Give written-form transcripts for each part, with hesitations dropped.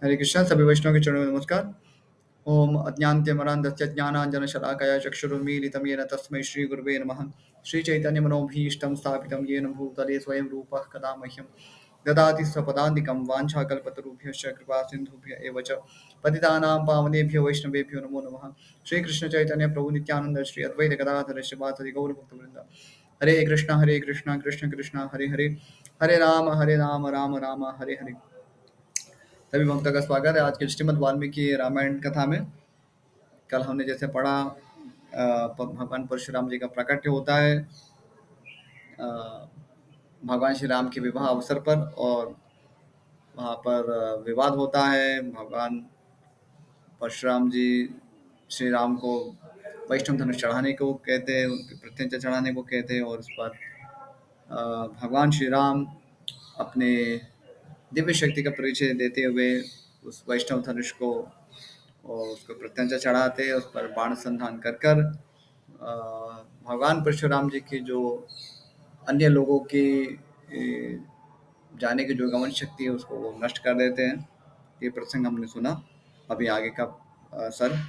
हरे कृष्णा सभी वैष्णव के चरणों में नमस्कार। ओम अज्ञानतिमिरान्धस्य ज्ञानाञ्जनशलाकया चक्षुरुन्मीलितं येन तस्मै श्रीगुरुवे नमः। श्रीचैतन्यमनोभीष्टं स्थापितं येन भूतले स्वयं रूपः कदा मह्यं ददाति स्वपदान्तिकं वाञ्छाकल्पतरुभ्यश्च कृपासिन्धुभ्य एव च पतितानां पावनेभ्यो वैष्णवेभ्यो नमो नमः। श्रीकृष्णचैतन्य प्रभु नित्यानन्द श्री अद्वैत गदाधर शिवासादि गौरभक्तवृन्द। हरे कृष्णा कृष्ण कृष्ण हरे हरे, हरे राम राम राम हरे हरे। सभी भक्तों का स्वागत है आज के श्रीमद् वाल्मीकि रामायण कथा में। कल हमने जैसे पढ़ा भगवान परशुराम जी का प्राकट्य होता है भगवान श्री राम के विवाह अवसर पर, और वहाँ पर विवाद होता है। भगवान परशुराम जी श्री राम को वैष्णव धनुष चढ़ाने को कहते हैं, उनके प्रत्यंचा चढ़ाने को कहते हैं, और उस पर भगवान श्री राम अपने दिव्य शक्ति का परिचय देते हुए उस वैष्णव धनुष को और उसको प्रत्यंचा चढ़ाते, उस पर बाण संधान कर कर भगवान परशुराम जी की जो अन्य लोगों की जाने की जो गमन शक्ति है उसको वो नष्ट कर देते हैं। ये प्रसंग हमने सुना। अभी आगे का सर्ग।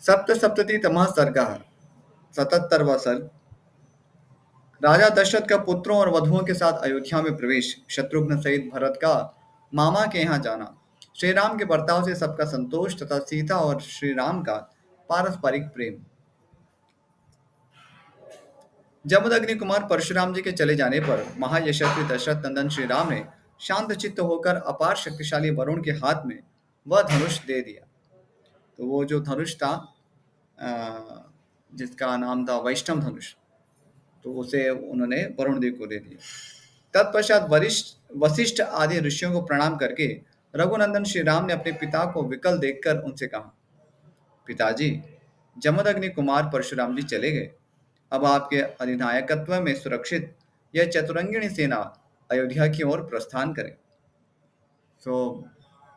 सप्त सप्तति तमः सर्गः 77वां सर्ग। राजा दशरथ का पुत्रों और वधुओं के साथ अयोध्या में प्रवेश, शत्रुघ्न सहित भरत का मामा के यहाँ जाना, श्री राम के बर्ताव से सबका संतोष तथा सीता और श्री राम का पारस्परिक प्रेम। जमदग्नि कुमार परशुराम जी के चले जाने पर महायशस्वी दशरथ नंदन श्री राम ने शांत चित्त होकर अपार शक्तिशाली वरुण के हाथ में वह धनुष दे दिया। तो वो जो धनुष था जिसका नाम था वैष्णव धनुष, तो उसे उन्होंने वरुण देव को दे दिया। तत्पश्चात वरिष्ठ वशिष्ठ आदि ऋषियों को प्रणाम करके रघुनंदन श्री राम ने अपने पिता को विकल देखकर उनसे कहा, पिताजी, जमदग्नि कुमार परशुराम जी चले गए। अब आपके अधिनायकत्व में सुरक्षित यह चतुरंगिणी सेना अयोध्या की ओर प्रस्थान करे। तो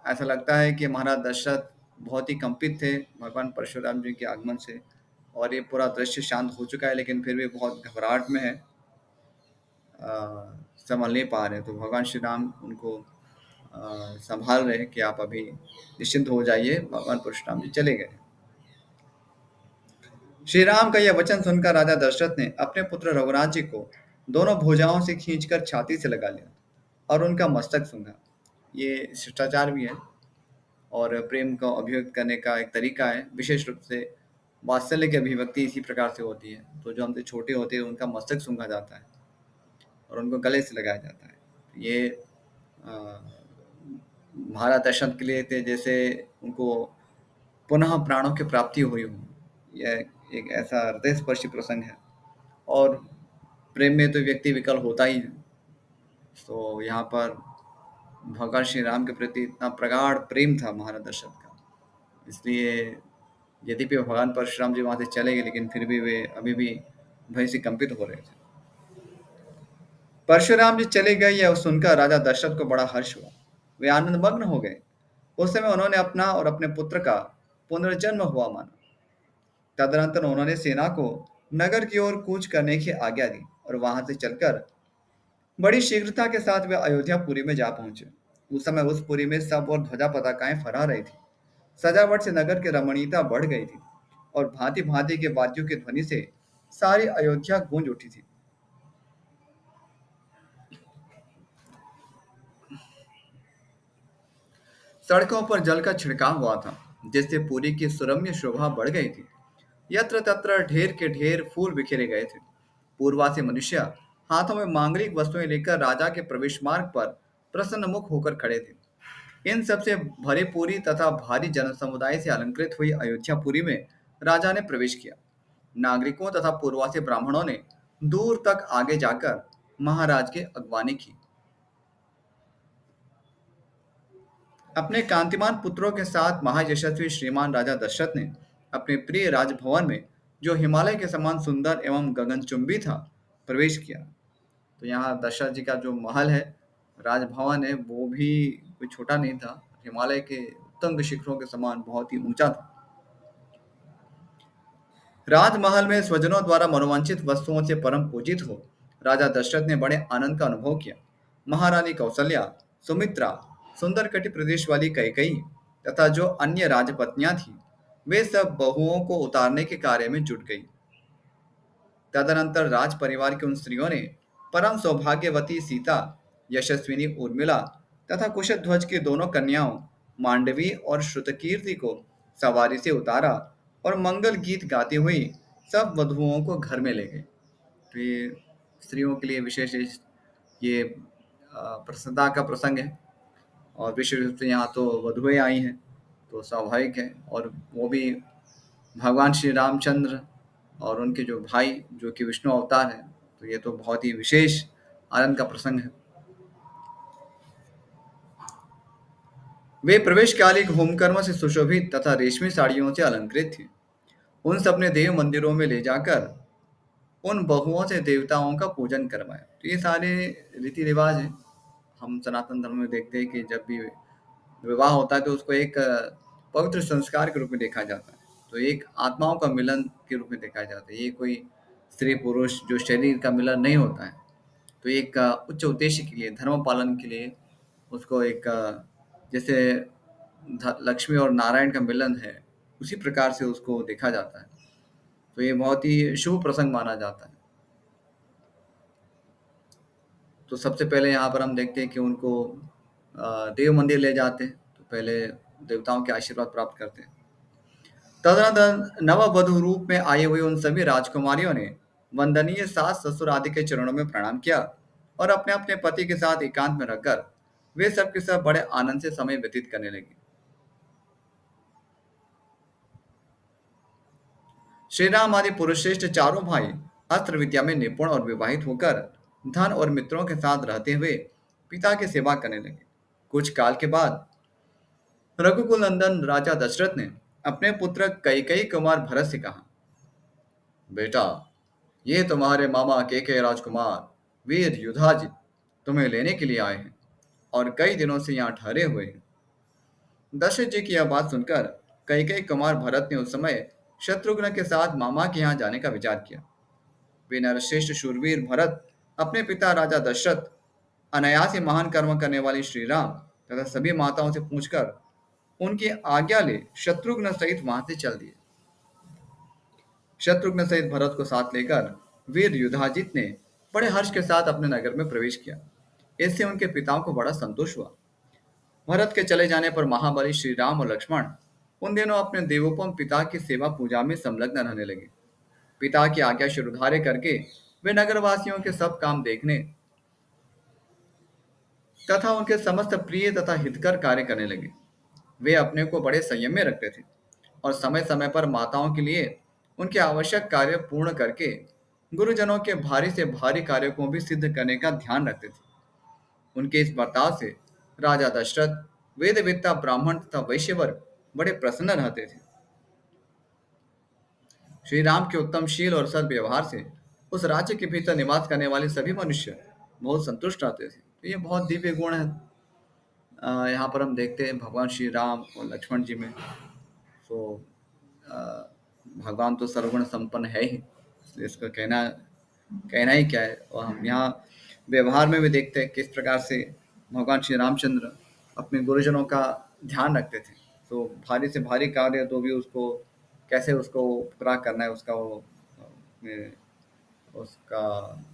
ऐसा लगता है कि महाराज दशरथ बहुत ही कंपित थे भगवान परशुराम जी के आगमन से, और ये पूरा दृश्य शांत हो चुका है लेकिन फिर भी बहुत घबराहट में है, संभल नहीं पा रहे। तो भगवान श्री राम उनको संभाल रहे हैं कि आप अभी निश्चिंत हो जाइए, भगवान परशुराम जी चले गए। श्री राम का यह वचन सुनकर राजा दशरथ ने अपने पुत्र रघुराज जी को दोनों भुजाओं से खींचकर छाती से लगा लिया और उनका मस्तक सूंघा। ये शिष्टाचार भी है और प्रेम को अभिव्यक्त करने का एक तरीका है। विशेष रूप से वात्सल्य की अभिव्यक्ति इसी प्रकार से होती है। तो जो हमसे छोटे होते हैं उनका मस्तक सूंघा जाता है और उनको गले से लगाया जाता है। ये महाराज दशरथ के लिए थे जैसे उनको पुनः प्राणों की प्राप्ति हुई हो। यह एक ऐसा हृदयस्पर्शी प्रसंग है, और प्रेम में तो व्यक्ति विकल होता ही है। तो यहाँ पर भगवान श्री राम के प्रति इतना प्रगाढ़ प्रेम था महाराज दशरथ का, इसलिए यद्यपि भगवान परशुराम जी वहां से चले गए लेकिन फिर भी वे अभी भी भय से कंपित हो रहे थे। परशुराम जी चले गए यह सुनकर राजा दशरथ को बड़ा हर्ष हुआ। वे आनंद मग्न हो गए। उस समय उन्होंने अपना और अपने पुत्र का पुनर्जन्म हुआ माना। तदनंतर उन्होंने सेना को नगर की ओर कूच करने की आज्ञा दी और वहां से चलकर बड़ी शीघ्रता के साथ वे अयोध्यापुरी में जा पहुंचे। उस समय उस पुरी में सब और ध्वजा पताकाएं फहरा रही थी। सजावट से नगर की रमणीयता बढ़ गई थी और भांति भांति के वाद्यों की ध्वनि से सारी अयोध्या गूंज उठी थी। सड़कों पर जल का छिड़काव हुआ था जिससे पुरी की सुरम्य शोभा बढ़ गई थी। यत्र तत्र ढेर के ढेर फूल बिखेरे गए थे। पूर्वासी मनुष्य हाथों में मांगलिक वस्तुएं लेकर राजा के प्रवेश मार्ग पर प्रसन्न मुख होकर खड़े थे। इन सबसे भरे पूरी तथा भारी जन समुदाय से अलंकृत हुई अयोध्यापुरी में राजा ने प्रवेश किया। नागरिकों तथा पूर्वासी ब्राह्मणों ने दूर तक आगे जाकर महाराज की अगवानी की। अपने कांतिमान पुत्रों के साथ महायशस्वी श्रीमान राजा दशरथ ने अपने प्रिय राजभवन में, जो हिमालय के समान सुंदर एवं गगनचुंबी था, प्रवेश किया। तो यहाँ दशरथ जी का जो महल है, राजभवन है, वो भी कोई छोटा नहीं था। हिमालय के उत्तुंग शिखरों के समान बहुत ही ऊंचा था। राजमहल में स्वजनों द्वारा मनोवांछित वस्तुओं से परम पूजित हो राजा दशरथ ने बड़े आनंद का अनुभव किया। महारानी कौसल्या, सुमित्रा सुंदर कटी प्रदेश वाली कैकई तथा जो अन्य राजपत्नियां थीं, वे सब बहुओं को उतारने के कार्य में जुट गई। तदनंतर राज परिवार की उन स्त्रियों ने परम सौभाग्यवती सीता, यशस्विनी उर्मिला तथा कुशध्वज की दोनों कन्याओं मांडवी और श्रुतकीर्ति को सवारी से उतारा और मंगल गीत गाती हुई सब वधुओं को घर में ले गई। तो ये स्त्रियों के लिए विशेष ये प्रसन्नता का प्रसंग है। और विशेष रूप से यहाँ तो वधुएं आई हैं, तो स्वाभाविक है। और वो भी भगवान श्री रामचंद्र और उनके जो भाई जो कि विष्णु अवतार हैं, तो ये तो बहुत ही विशेष आनंद का प्रसंग है। वे प्रवेश काल एक होमकर्म से सुशोभित तथा रेशमी साड़ियों से अलंकृत थी। उन सबने देव मंदिरों में ले जाकर उन बहुओं से देवताओं का पूजन करवाया। तो ये सारे रीति रिवाज हैं। हम सनातन धर्म में देखते हैं कि जब भी विवाह होता है तो उसको एक पवित्र संस्कार के रूप में देखा जाता है। तो एक आत्माओं का मिलन के रूप में देखा जाता है। ये कोई स्त्री पुरुष जो शरीर का मिलन नहीं होता है। तो एक उच्च उद्देश्य के लिए, धर्म पालन के लिए उसको एक जैसे लक्ष्मी और नारायण का मिलन है, उसी प्रकार से उसको देखा जाता है। तो ये बहुत ही शुभ प्रसंग माना जाता है। तो सबसे पहले यहाँ पर हम देखते हैं कि उनको देव मंदिर ले जाते हैं। तो पहले देवताओं के आशीर्वाद प्राप्त करते हैं। तदनंतर नववधु रूप में आई हुई उन सभी राजकुमारियों ने वंदनीय सास ससुर आदि के चरणों में प्रणाम किया और अपने अपने पति के साथ एकांत में रहकर वे सब के सब बड़े आनंद से समय व्यतीत करने लगे। श्री राम आदि पुरुषश्रेष्ठ चारों भाई अस्त्र विद्या में निपुण और विवाहित होकर धन और मित्रों के साथ रहते हुए पिता की सेवा करने लगे। कुछ काल के बाद रघुकुल नंदन राजा दशरथ ने अपने पुत्र कैकेयी कुमार भरत से कहा, बेटा, ये तुम्हारे मामा के राजकुमार वीर युधाजित तुम्हें लेने के लिए आए हैं और कई दिनों से यहाँ ठहरे हुए हैं। दशरथ जी की यह बात सुनकर कैकेयी कुमार भरत ने उस समय शत्रुघ्न के साथ मामा के यहाँ जाने का विचार किया। वे नरश्रेष्ठ शूरवीर भरत अपने पिता राजा दशरथ, अनायास ही महान कर्म करने वाले श्री राम तथा सभी माताओं से पूछकर उनकी आज्ञा ले शत्रुघ्न सहित वहां से चल दिए। शत्रुघ्न सहित भरत को साथ लेकर वीर युधाजित ने बड़े हर्ष के साथ अपने नगर में प्रवेश किया। इससे उनके पिताओं को बड़ा संतोष हुआ। भरत के चले जाने पर महाबली श्री राम और लक्ष्मण उन दिनों अपने देवोपम पिता की सेवा पूजा में संलग्न रहने लगे। पिता की आज्ञा शिरोधार्य करके वे नगरवासियों के सब काम देखने तथा उनके समस्त प्रिय तथा हितकर कार्य करने लगे। वे अपने को बड़े संयम में रखते थे और समय समय पर माताओं के लिए उनके आवश्यक कार्य पूर्ण करके गुरुजनों के भारी से भारी कार्यों को भी सिद्ध करने का ध्यान रखते थे। उनके इस बर्ताव से राजा दशरथ, वेदवेत्ता ब्राह्मण तथा वैश्यवर्ग बड़े प्रसन्न रहते थे। श्री राम के उत्तम शील और सद्व्यवहार से उस राज्य के भीतर निवास करने वाले सभी मनुष्य बहुत संतुष्ट रहते थे। तो ये बहुत दिव्य गुण है। यहाँ पर हम देखते हैं भगवान श्री राम और लक्ष्मण जी में। तो अ, भगवान तो सर्वगुण संपन्न है ही, इसलिए इसका कहना कहना ही क्या है। और हम यहाँ व्यवहार में भी देखते हैं किस प्रकार से भगवान श्री रामचंद्र अपने गुरुजनों का ध्यान रखते थे। तो भारी से भारी कार्य तो भी उसको कैसे उसको पूरा करना है, उसका वो उसका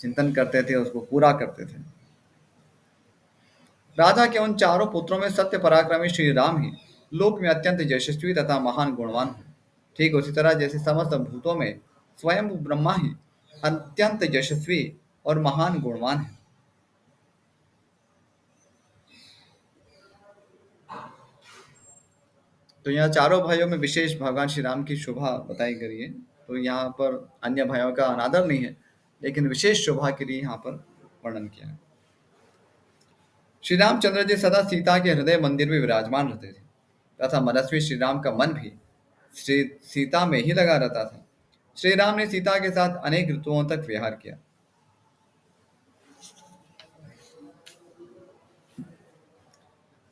चिंतन करते थे, उसको पूरा करते थे। राजा के उन चारों पुत्रों में सत्य पराक्रमी श्री राम ही लोक में अत्यंत यशस्वी तथा महान गुणवान है। ठीक उसी तरह जैसे समस्त भूतों में स्वयं ब्रह्मा ही अत्यंत यशस्वी और महान गुणवान है। तो यहाँ चारों भाइयों में विशेष भगवान श्री राम की शोभा बताई गई है। तो यहाँ पर अन्य भाइयों का अनादर नहीं है, लेकिन विशेष शोभा के लिए यहाँ पर वर्णन किया है। श्री रामचंद्र जी सदा सीता के हृदय मंदिर में विराजमान रहते थे तथा मनस्वी श्री राम का मन भी श्री सीता में ही लगा रहता था। श्री राम ने सीता के साथ अनेक ऋतुओं तक विहार किया।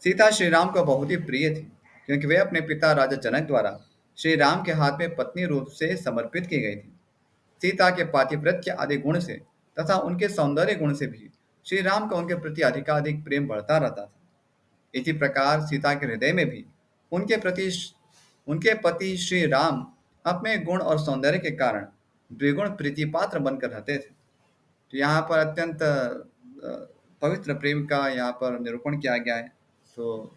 सीता श्री राम को बहुत ही प्रिय थी, क्योंकि वे अपने पिता राजा जनक द्वारा श्री राम के हाथ में पत्नी रूप से समर्पित की गई थी। सीता के पातिव्रत्य आदि गुण से तथा उनके सौंदर्य गुण से भी श्री राम का उनके प्रति अधिकाधिक प्रेम बढ़ता रहता था। इसी प्रकार सीता के हृदय में भी उनके प्रति उनके पति श्री राम अपने गुण और सौंदर्य के कारण द्विगुण प्रीति पात्र बनकर रहते थे। तो यहाँ पर अत्यंत पवित्र प्रेम का यहाँ पर निरूपण किया गया है। तो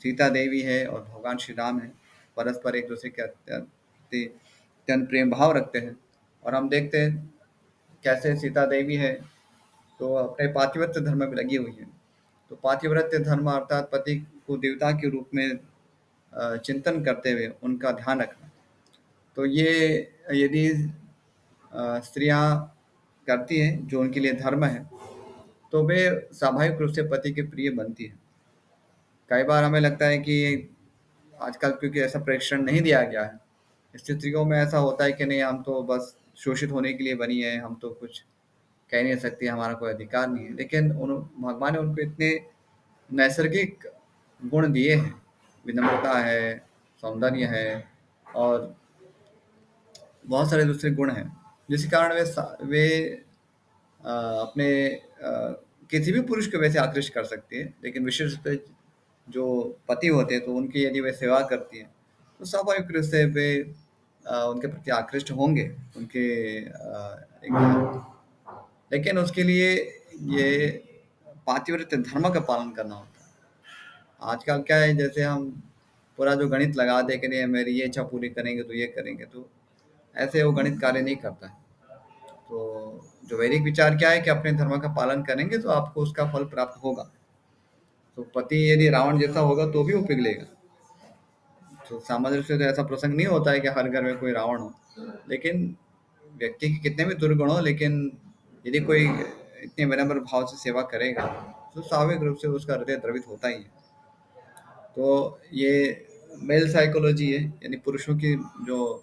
सीता देवी है और भगवान श्री राम है, परस्पर एक दूसरे के अत्यंत प्रेम भाव रखते हैं। और हम देखते हैं कैसे सीता देवी है तो अपने पातिव्रत्य धर्म में लगी हुई है। तो पातिव्रत्य धर्म अर्थात पति को देवता के रूप में चिंतन करते हुए उनका ध्यान रखना। तो ये यदि स्त्रियां करती हैं जो उनके लिए धर्म है, तो वे स्वाभाविक रूप से पति के प्रिय बनती है। कई बार हमें लगता है कि आजकल क्योंकि ऐसा प्रेक्षण नहीं दिया गया है, स्त्रियों में ऐसा होता है कि नहीं हम तो बस शोषित होने के लिए बनी है, हम तो कुछ कह नहीं सकती, हमारा कोई अधिकार नहीं है। लेकिन भगवान ने उनको इतने नैसर्गिक गुण दिए हैं, विनम्रता है, सौंदर्य है और बहुत सारे दूसरे गुण हैं, जिस कारण वे अपने किसी भी पुरुष को वैसे आकृष्ट कर सकती है। लेकिन विशेष रूप से जो पति होते हैं तो उनकी यदि वे सेवा करती हैं तो स्वाभाविक रूप से वे उनके प्रति आकृष्ट होंगे, उनके एक, लेकिन उसके लिए ये पातिव्रत्य धर्म का पालन करना होता है। आजकल क्या है, जैसे हम पूरा जो गणित लगा दे कि नहीं मेरी ये इच्छा पूरी करेंगे तो ये करेंगे, तो ऐसे वो गणित कार्य नहीं करता है। तो जो वैदिक विचार क्या है कि अपने धर्म का पालन करेंगे तो आपको उसका फल प्राप्त होगा। तो पति यदि रावण जैसा होगा तो भी वो पिघलेगा। तो सामान्य रूप से तो ऐसा प्रसंग नहीं होता है कि हर घर में कोई रावण हो, लेकिन व्यक्ति के कितने भी दुर्गुण हो, लेकिन यदि कोई इतने विनम्र भाव से सेवा करेगा तो स्वाभाविक रूप से उसका हृदय द्रवित होता ही है। तो ये मेल साइकोलॉजी है, यानी पुरुषों की जो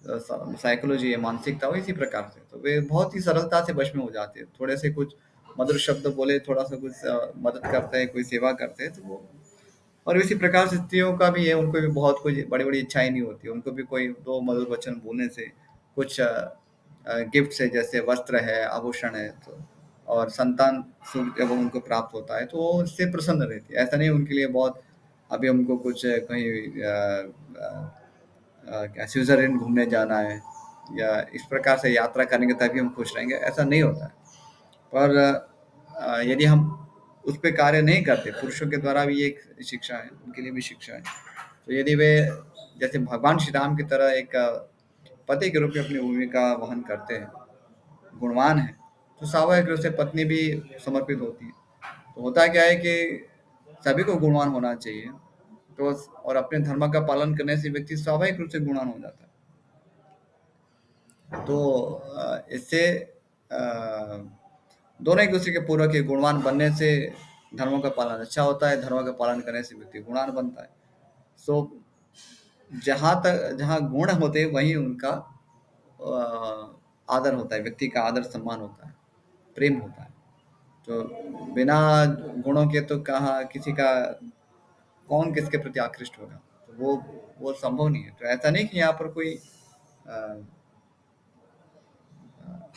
साइकोलॉजी है, मानसिकता हो इसी प्रकार से। तो वे बहुत ही सरलता से वश में हो जाते हैं, थोड़े से कुछ मधुर शब्द बोले, थोड़ा सा कुछ मदद करते हैं, कोई सेवा करते हैं तो वो। और इसी प्रकार से स्त्रियों का भी है, उनको भी बहुत कुछ बड़ी बड़ी इच्छाएं नहीं होती, उनको भी कोई दो मधुर वचन बोलने से, कुछ गिफ्ट से, जैसे वस्त्र है, आभूषण है, तो और संतान सुख जब उनको प्राप्त होता है तो वो उससे प्रसन्न रहती है। ऐसा नहीं उनके लिए बहुत अभी हमको कुछ कहीं क्या स्विट्जरलैंड घूमने जाना है या इस प्रकार से यात्रा करेंगे तभी हम खुश रहेंगे, ऐसा नहीं होता है। पर यदि हम उस पे कार्य नहीं करते, पुरुषों के द्वारा भी एक शिक्षा है, उनके लिए भी शिक्षा है। तो यदि वे जैसे भगवान श्री राम की तरह एक पति के रूप में अपनी भूमिका वहन करते हैं, गुणवान है, तो स्वाभाविक रूप से पत्नी भी समर्पित होती है। तो होता क्या है कि सभी को गुणवान होना चाहिए। तो और अपने धर्म का पालन करने से व्यक्ति स्वाभाविक रूप से गुणवान हो जाता है। तो इससे दोनों एक दूसरे के पूरक है। गुणवान बनने से धर्मों का पालन अच्छा होता है, धर्मों का पालन करने से व्यक्ति गुणवान बनता है। सो जहाँ गुण होते हैं वहीं उनका आदर होता है, व्यक्ति का आदर सम्मान होता है, प्रेम होता है। तो बिना गुणों के तो कहाँ किसी का, कौन किसके प्रति आकृष्ट होगा, तो वो संभव नहीं है। तो ऐसा नहीं कि यहाँ पर कोई अ,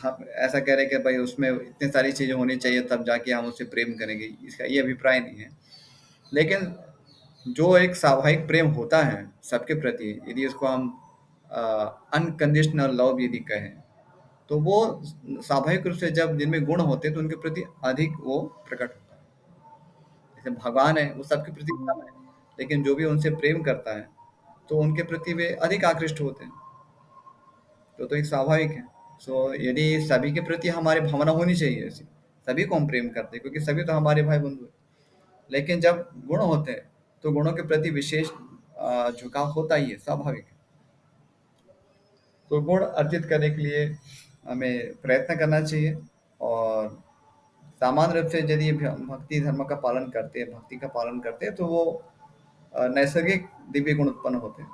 हम ऐसा कह रहे हैं कि भाई उसमें इतनी सारी चीजें होनी चाहिए तब जाके हम उससे प्रेम करेंगे, इसका ये अभिप्राय नहीं है। लेकिन जो एक स्वाभाविक प्रेम होता है सबके प्रति, यदि उसको हम अनकंडीशनल लव यदि कहें, तो वो स्वाभाविक रूप से जब जिनमें गुण होते हैं तो उनके प्रति अधिक वो प्रकट होता है। जैसे भगवान है वो सबके प्रति कम है, लेकिन जो भी उनसे प्रेम करता है तो उनके प्रति वे अधिक आकृष्ट होते हैं। तो एक स्वाभाविक है। सो यदि सभी के प्रति हमारी भावना होनी चाहिए ऐसी, सभी को हम प्रेम करते हैं क्योंकि सभी तो हमारे भाई बंधु हैं। लेकिन जब गुण होते हैं तो गुणों के प्रति विशेष झुकाव होता ही है, स्वाभाविक है। तो गुण अर्जित करने के लिए हमें प्रयत्न करना चाहिए। और सामान्य रूप से यदि हम भक्ति धर्म का पालन करते हैं, भक्ति का पालन करते हैं, तो वो नैसर्गिक दिव्य गुण उत्पन्न होते हैं।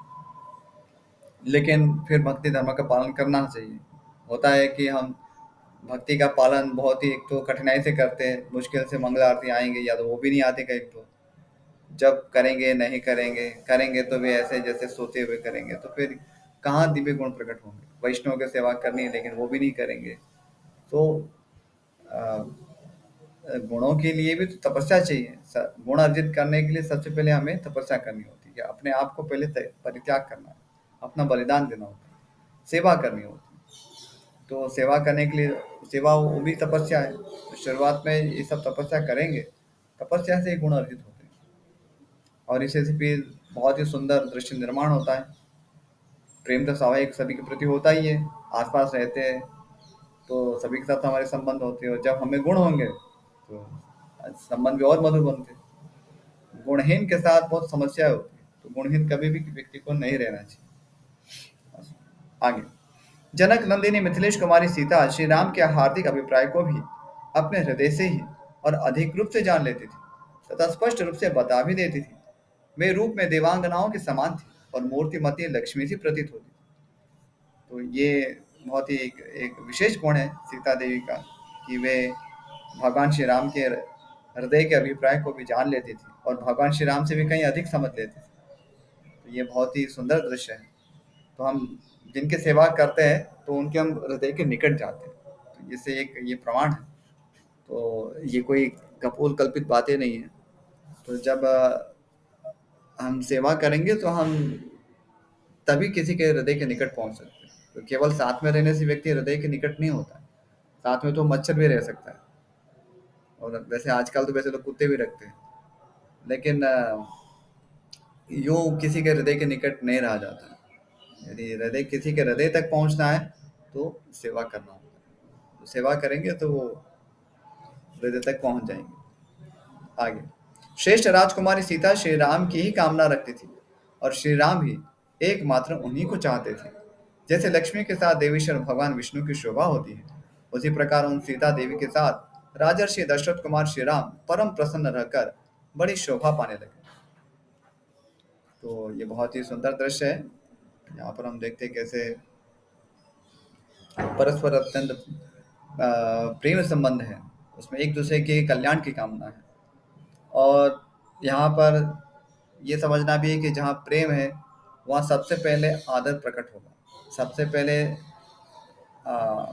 लेकिन फिर भक्ति धर्म का पालन करना चाहिए। होता है कि हम भक्ति का पालन बहुत ही एक तो कठिनाई से करते हैं, मुश्किल से मंगल आरती आएंगे या तो वो भी नहीं आते, कहीं तो जब करेंगे नहीं करेंगे, करेंगे तो भी ऐसे जैसे सोते हुए करेंगे, तो फिर कहाँ दिव्य गुण प्रकट होंगे। वैष्णव की सेवा करनी है लेकिन वो भी नहीं करेंगे। तो अ, गुणों के लिए भी तो तपस्या चाहिए। गुण अर्जित करने के लिए सबसे पहले हमें तपस्या करनी होती है कि अपने आप को पहले परित्याग करना है, अपना बलिदान देना होता है, सेवा करनी होती है। तो सेवा करने के लिए सेवा वो भी तपस्या है। तो शुरुआत में ये सब तपस्या करेंगे, तपस्या से ही गुण अर्जित होते हैं और इससे फिर बहुत ही सुंदर दृश्य निर्माण होता है। प्रेम तो स्वाभाविक सभी के प्रति होता ही है, आसपास रहते हैं तो सभी के साथ हमारे संबंध होते हैं और जब हमें गुण होंगे तो संबंध भी और मधुर बनते हैं। गुणहीन के साथ बहुत समस्या होती है, तो गुणहीन कभी भी व्यक्ति को नहीं रहना चाहिए। आगे, जनक नंदिनी मिथिलेश कुमारी सीता श्री राम के हार्दिक अभिप्राय को भी अपने हृदय से ही और अधिक रूप से जान लेती थी तथा स्पष्ट रूप से बता भी देती थी। वे रूप में देवांगनाओं के समान थी और मूर्तिमती लक्ष्मी सी प्रतीत होती थी। तो ये बहुत ही एक विशेष गुण है सीता देवी का कि वे भगवान श्री राम के हृदय के अभिप्राय को भी जान लेती थी और भगवान श्री राम से भी कहीं अधिक समझ लेती थी। तो ये बहुत ही सुंदर दृश्य है। तो हम जिनकी सेवा करते हैं तो उनके हम हृदय के निकट जाते हैं, तो इससे एक ये प्रमाण है। तो ये कोई कपोल कल्पित बातें नहीं है। तो जब हम सेवा करेंगे तो हम तभी किसी के हृदय के निकट पहुंच सकते हैं। तो केवल साथ में रहने से व्यक्ति हृदय के निकट नहीं होता है, साथ में तो मच्छर भी रह सकता है और वैसे आजकल तो वैसे लोग कुत्ते भी रखते हैं, लेकिन यूं किसी के हृदय के निकट नहीं रहा जाता है। यदि हृदय किसी के हृदय तक पहुंचना है तो सेवा करना होता है। तो सेवा करेंगे तो वो हृदय तक पहुंच जाएंगे। आगे, श्रेष्ठ राजकुमारी सीता श्री राम की ही कामना रखती थी और श्री राम ही एकमात्र उन्हीं को चाहते थे। जैसे लक्ष्मी के साथ देवेश्वर भगवान विष्णु की शोभा होती है, उसी प्रकार उन सीता देवी के साथ राजर्षि दशरथ कुमार श्री राम परम प्रसन्न रहकर बड़ी शोभा पाने लगे। तो ये बहुत ही सुंदर दृश्य है। यहाँ पर हम देखते हैं कैसे परस्पर अत्यंत प्रेम संबंध है, उसमें एक दूसरे के कल्याण की कामना है। और यहाँ पर ये समझना भी है कि जहाँ प्रेम है वहाँ सबसे पहले आदर प्रकट होगा। सबसे पहले आ,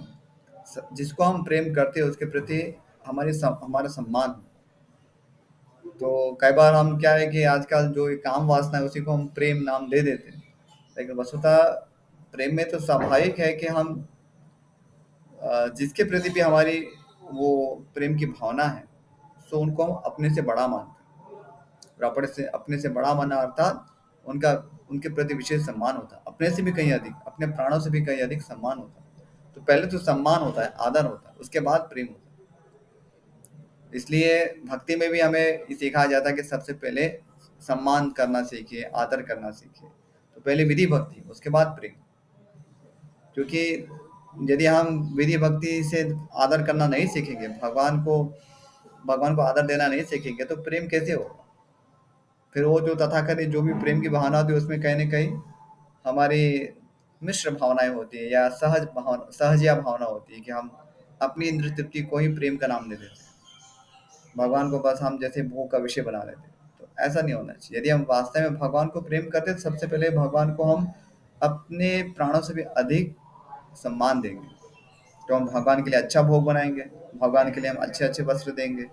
जिसको हम प्रेम करते हैं उसके प्रति हमारा सम्मान। तो कई बार हम क्या है कि आजकल जो ये काम वासना है उसी को हम प्रेम नाम दे देते हैं, लेकिन वस्तुतः प्रेम में तो स्वाभाविक है कि हम जिसके प्रति भी हमारी वो प्रेम की भावना है तो उनको हम अपने से बड़ा मानते हैं। और अपने से बड़ा माना अर्थात उनका उनके प्रति विशेष सम्मान होता है, अपने से भी कहीं अधिक, अपने प्राणों से भी कहीं अधिक सम्मान होता है। तो पहले तो सम्मान होता है, आदर होता है, उसके बाद प्रेम होता है। इसलिए भक्ति में भी हमें ये सिखाया जाता है कि सबसे पहले सम्मान करना सीखिए, आदर करना सीखिए। तो पहले विधि भक्ति, उसके बाद प्रेम। क्योंकि यदि हम विधि भक्ति से आदर करना नहीं सीखेंगे, भगवान को आदर देना नहीं सीखेंगे तो प्रेम कैसे होगा? फिर वो जो तथाकथित जो भी प्रेम की भावना होती है उसमें कहीं न कहीं हमारी मिश्र भावनाएँ होती हैं या सहजिया भावना होती है कि हम अपनी इंद्रिय तृप्ति को ही प्रेम का नाम दे देते हैं। भगवान को बस हम जैसे भोग का विषय बना लेते हैं। तो ऐसा नहीं होना चाहिए। यदि हम वास्तव में भगवान को प्रेम करते हैं तो सबसे पहले भगवान को हम अपने प्राणों से भी अधिक सम्मान देंगे। तो हम भगवान के लिए अच्छा भोग बनाएँगे, भगवान के लिए हम अच्छे-अच्छे वस्त्र देंगे,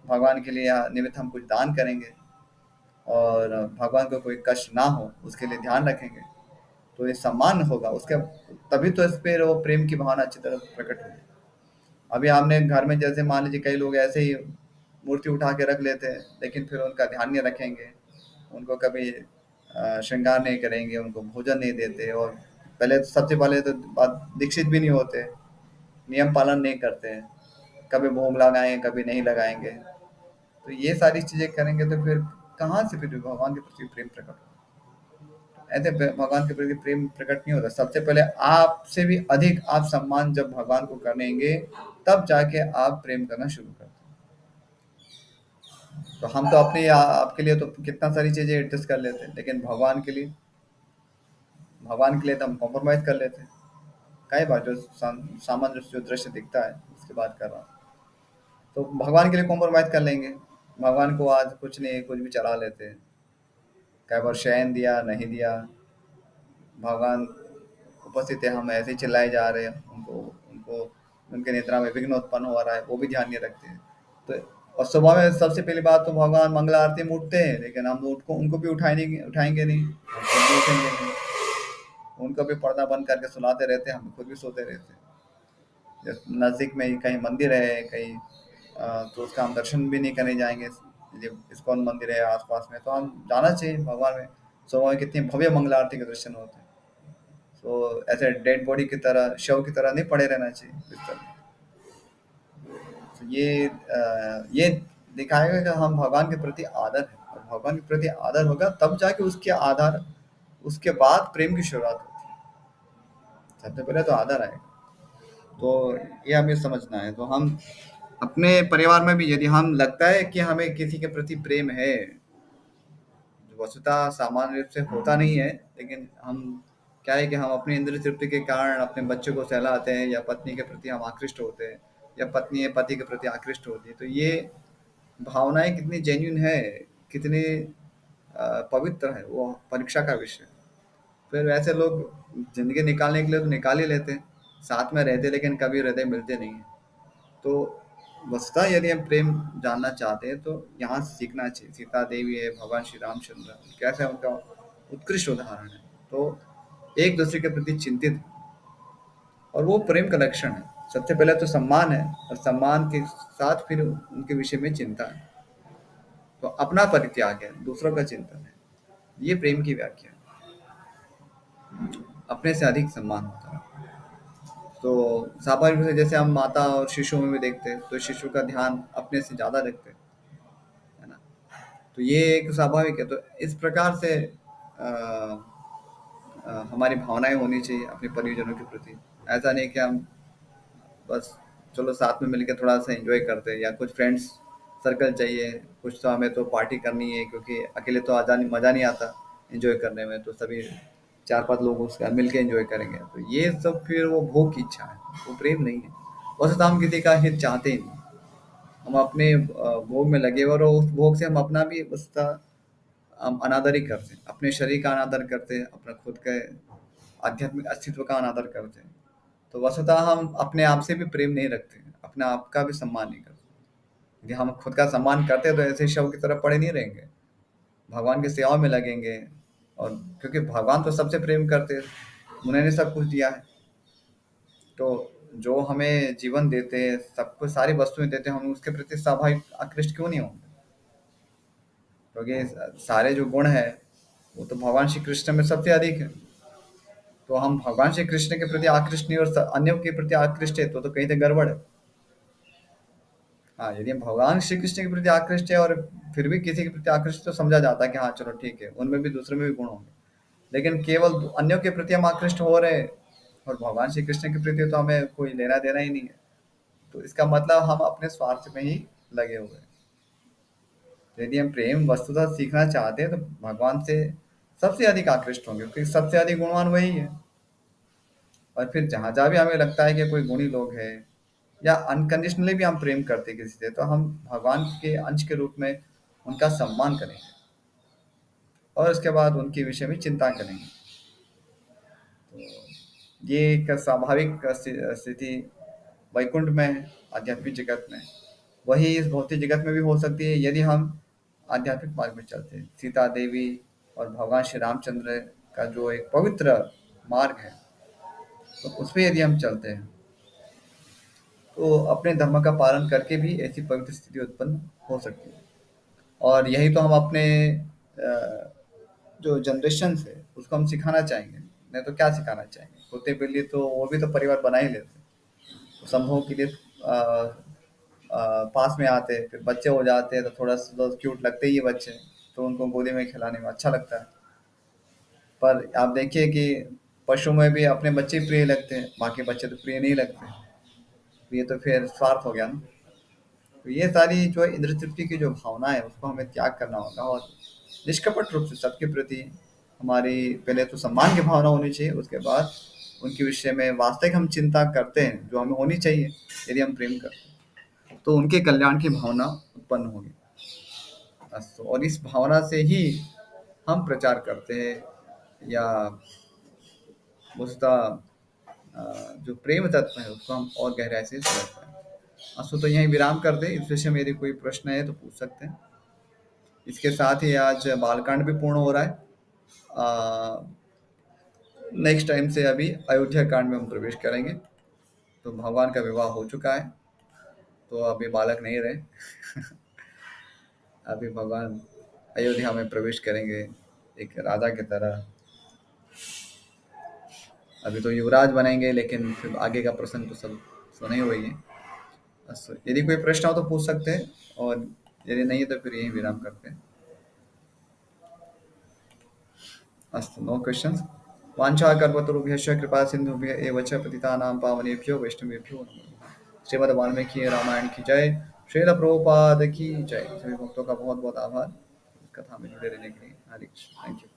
भगवान के लिए निमित्त हम कुछ दान करेंगे और भगवान को कोई कष्ट ना हो उसके लिए ध्यान रखेंगे। तो ये सम्मान होगा उसके, तभी तो इस पे वो प्रेम की भावना अच्छी तरह प्रकट होगी। अभी हमने घर में जैसे मान लीजिए कई लोग ऐसे ही मूर्ति उठा के रख लेते हैं लेकिन फिर उनका ध्यान नहीं रखेंगे, उनको कभी श्रृंगार नहीं करेंगे, उनको भोजन नहीं देते और पहले सबसे पहले तो बात दीक्षित भी नहीं होते, नियम पालन नहीं करते हैं, कभी भोग लगाएंगे कभी नहीं लगाएंगे। तो ये सारी चीजें करेंगे तो फिर कहाँ से फिर भगवान के प्रति प्रेम प्रकट होगा? ऐसे भगवान के प्रति प्रेम प्रकट नहीं होता। सबसे पहले आपसे भी अधिक आप सम्मान जब भगवान को करेंगे तब जाके आप प्रेम करना शुरू करते हैं। तो हम तो अपने आपके लिए तो कितना सारी चीजें एडजस्ट कर लेते हैं, लेकिन भगवान के लिए तो हम कॉम्प्रोमाइज कर लेते हैं। कई बार जो सामान्य जो दृश्य दिखता है उसकी बात कर रहा हूँ। तो भगवान के लिए कॉम्प्रोमाइज कर लेंगे, भगवान को आज कुछ नहीं कुछ भी चढ़ा लेते हैं। कई बार शयन दिया नहीं दिया, भगवान उपस्थित है हम ऐसे ही चिल्लाए जा रहे हैं, उनको उनको उनके निद्रा में विघ्न उत्पन्न हो रहा है वो भी ध्यान नहीं रखते हैं। तो और सुबह में सबसे पहली बात तो भगवान मंगला आरती में उठते हैं, लेकिन हम उनको उनको भी उठाएंगे नहीं, हम खुद भी उठेंगे नहीं। उनको भी पर्दा बंद करके सुलाते रहते हैं, हम खुद भी सोते रहते हैं। जब नज़दीक में ही कहीं मंदिर है कहीं, तो उसका हम दर्शन भी नहीं करने जाएंगे। जब इस्कॉन मंदिर है आसपास में तो हम जाना चाहिए भगवान में। सुबह में कितनी भव्य मंगला आरती के दर्शन होते हैं। तो ऐसे डेड बॉडी की तरह, शव की तरह नहीं पड़े रहना चाहिए बिस्तर में। तो ये दिखाएगा कि हम भगवान के प्रति आदर है, और भगवान के प्रति आदर होगा तब जाके उसके बाद प्रेम की शुरुआत होती है। सबसे पहले तो आदर आएगा। तो ये हमें समझना है। तो हम अपने परिवार में भी यदि हम लगता है कि हमें किसी के प्रति प्रेम है, जो वस्तुतः सामान्य रूप से होता नहीं है, लेकिन हम क्या है कि हम अपनी इंद्रिय तृप्ति के कारण अपने बच्चों को सहलाते हैं, या पत्नी के प्रति हम आकृष्ट होते हैं, या पत्नी है पति के प्रति आकृष्ट होती है, तो ये भावनाएं कितनी जेन्युइन है, कितनी पवित्र है, वो परीक्षा का विषय है। फिर वैसे लोग जिंदगी निकालने के लिए तो निकाल ही लेते हैं, साथ में रहते, लेकिन कभी हृदय मिलते नहीं हैं। तो वस्तुतः यदि हम प्रेम जानना चाहते हैं तो यहाँ से सीखना चाहिए। सीता देवी है, भगवान श्री रामचंद्र, कैसे उनका उत्कृष्ट उदाहरण है। तो एक दूसरे के प्रति चिंतित है, और वो प्रेम का लक्षण है। सबसे पहले तो सम्मान है, और सम्मान के साथ फिर उनके विषय में चिंता है। तो अपना परित्याग है, दूसरों का चिंतन है। ये प्रेम की व्याख्या है। अपने से अधिक सम्मान होता है। तो स्वाभाविक रूप से जैसे हम माता और शिशु में भी देखते हैं, तो शिशु का ध्यान अपने से ज्यादा रखते हैं, है ना। तो ये एक स्वाभाविक है। तो इस प्रकार से हमारी भावनाएं होनी चाहिए अपने परिजनों के प्रति। ऐसा नहीं कि हम बस चलो साथ में मिलकर थोड़ा सा एंजॉय करते हैं, या कुछ फ्रेंड्स सर्कल चाहिए, कुछ तो हमें तो पार्टी करनी है, क्योंकि अकेले तो आजा नहीं, मज़ा नहीं आता एंजॉय करने में। तो सभी 4-5 लोग उसका मिल के एंजॉय करेंगे, तो ये सब फिर वो भोग की इच्छा है, वो प्रेम नहीं है। वैसे तो हम किसी का हित चाहते ही नहीं, हम अपने भोग में लगे हुए, और उस भोग से हम अपना भी उसका हम अनादर ही करते हैं, अपने शरीर का अनादर करते हैं, अपना खुद के आध्यात्मिक अस्तित्व का अनादर करते हैं। तो वस्तुतः हम अपने आप से भी प्रेम नहीं रखते, अपने आप का भी सम्मान नहीं करते। यदि हम खुद का सम्मान करते तो ऐसे शव की तरह पड़े नहीं रहेंगे, भगवान की सेवा में लगेंगे। और क्योंकि भगवान तो सबसे प्रेम करते हैं, उन्होंने सब कुछ दिया है। तो जो हमें जीवन देते हैं, सब कुछ सारी वस्तुएं देते हैं, हम उसके प्रति स्वाभाविक आकृष्ट क्यों नहीं होंगे? क्योंकि सारे जो गुण है वो तो भगवान श्री कृष्ण में सबसे अधिक है। तो हम भगवान श्री कृष्ण के प्रति आकृष्ट नहीं और अन्यों के प्रति आकृष्ट है, तो कहीं तो गड़बड़ है। हाँ, यदि हम भगवान श्री कृष्ण के प्रति आकृष्ट है और फिर भी किसी के प्रति आकृष्ट, तो समझा जाता है कि हाँ चलो ठीक है, उनमें भी दूसरे में भी गुण होंगे। लेकिन केवल अन्यों के प्रति हम आकृष्ट हो रहे हैं, और भगवान श्री कृष्ण के प्रति तो हमें कोई लेना देना ही नहीं है, तो इसका मतलब हम अपने स्वार्थ में ही लगे हुए हैं। तो यदि हम प्रेम वस्तुतः सीखना चाहते हैं तो भगवान से सबसे अधिक आकृष्ट होंगे, क्योंकि सबसे अधिक गुणवान वही है। और फिर जहाँ जहाँ भी हमें लगता है कि कोई गुणी लोग हैं, या अनकंडीशनली भी हम प्रेम करते हैं किसी से, तो हम भगवान के अंश के रूप में उनका सम्मान करेंगे, और उसके बाद उनके विषय में चिंता करेंगे। तो ये एक स्वाभाविक स्थिति वैकुंठ में है, आध्यात्मिक जगत में। वही इस भौतिक जगत में भी हो सकती है यदि हम आध्यात्मिक मार्ग में चलते हैं। सीता देवी और भगवान श्री रामचंद्र का जो एक पवित्र मार्ग है, तो उसमें यदि हम चलते हैं, तो अपने धर्म का पालन करके भी ऐसी पवित्र स्थिति उत्पन्न हो सकती है। और यही तो हम अपने जो जनरेशन है उसको हम सिखाना चाहेंगे। नहीं तो क्या सिखाना चाहेंगे? कुत्ते बिल्ली तो वो भी तो परिवार बना ही लेते, तो संभोग के लिए पास में आते हैं, फिर बच्चे हो जाते हैं तो थोड़ा सा तो क्यूट लगते ही है बच्चे, तो उनको गोदी में खिलाने में अच्छा लगता है। पर आप देखिए कि पशु में भी अपने बच्चे प्रिय लगते हैं, बाकी बच्चे तो प्रिय नहीं लगते। ये तो फिर स्वार्थ हो गया ना। तो ये सारी जो है इंद्र तृप्ति की जो भावना है उसको हमें त्याग करना होगा, और निष्कपट रूप से सबके प्रति हमारी पहले तो सम्मान की भावना होनी चाहिए, उसके बाद उनके विषय में वास्तविक हम चिंता करते हैं जो हमें होनी चाहिए। यदि हम प्रेम करते हैं तो उनके कल्याण की भावना उत्पन्न होगी बस। तो और इस भावना से ही हम प्रचार करते हैं, या उसका जो प्रेम तत्व है उसको हम और गहराई से समझ पाए। अस्तु, तो यहीं विराम कर दें। इस विषय में यदि कोई प्रश्न है तो पूछ सकते हैं। इसके साथ ही आज बालकांड भी पूर्ण हो रहा है। नेक्स्ट टाइम से अभी अयोध्या कांड में हम प्रवेश करेंगे। तो भगवान का विवाह हो चुका है, तो अभी बालक नहीं रहे। अभी भगवान अयोध्या में प्रवेश करेंगे एक राजा की तरह। अभी तो युवराज बनेंगे, लेकिन फिर आगे का प्रसंग तो सब सुने हुए ही है। अस्तु, यदि कोई प्रश्न हो तो पूछ सकते हैं, और यदि नहीं है तो फिर यही विराम करते हैं। अस्तु, नो क्वेश्चंस। वाञ्छाकल्पतरुभ्यश्च कृपा सिन्धुभ्य एव च पतितानां पावनेभ्यो वैष्णवेभ्यो नमो नमः। श्रीमद् वाल्मीकि रामायण की जय। श्रील प्रभुपाद की जय। सभी भक्तों का बहुत बहुत आभार इस कथा में जुड़े रहने के लिए। हरे कृष्ण। Thank you.